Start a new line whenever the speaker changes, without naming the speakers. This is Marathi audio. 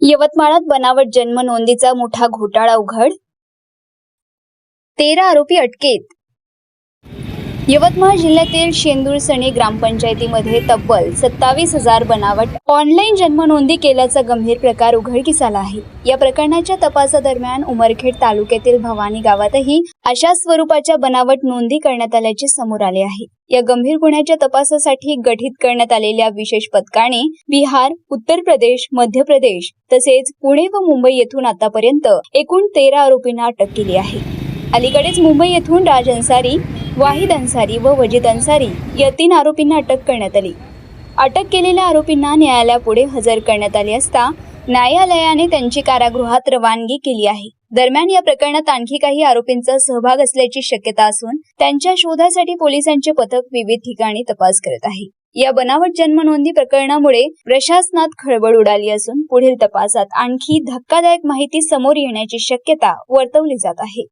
यवतमाळात बनावट जन्म नोंदीचा मोठा घोटाळा उघड, 13 आरोपी अटकेत। यवतमाळ जिल्ह्यातील शेंदूरसणे ग्रामपंचायतीमध्ये तब्बल 27,000 बनावट ऑनलाईन जन्म नोंदी केल्याचा गंभीर प्रकार उघडकीस आला आहे। या प्रकरणाच्या तपासादरम्यान उमरखेड तालुक्यातील भवानी गावातही अशा स्वरूपाच्या बनावट नोंदी करण्यात आल्याचे समोर आले आहे। या गंभीर गुन्ह्याच्या तपासासाठी गठीत करण्यात आलेल्या विशेष पथकाने बिहार, उत्तर प्रदेश, मध्य प्रदेश तसेच पुणे व मुंबई येथून आतापर्यंत एकूण 13 आरोपींना अटक केली आहे। अलीकडेच मुंबई येथून राज अन्सारी, वाहिद अन्सारी व वजीद अन्सारी या 3 आरोपींना अटक करण्यात आली। अटक केलेल्या आरोपींना न्यायालयापुढे हजर करण्यात आले असता न्यायालयाने त्यांची कारागृहात रवानगी केली आहे। दरम्यान या प्रकरणात आणखी काही आरोपींचा सहभाग असल्याची शक्यता असून त्यांच्या शोधासाठी पोलिसांचे पथक विविध ठिकाणी तपास करत आहे। या बनावट जन्म नोंदी प्रकरणामुळे प्रशासनात खळबळ उडाली असून पुढील तपासात आणखी धक्कादायक माहिती समोर येण्याची शक्यता वर्तवली जात आहे।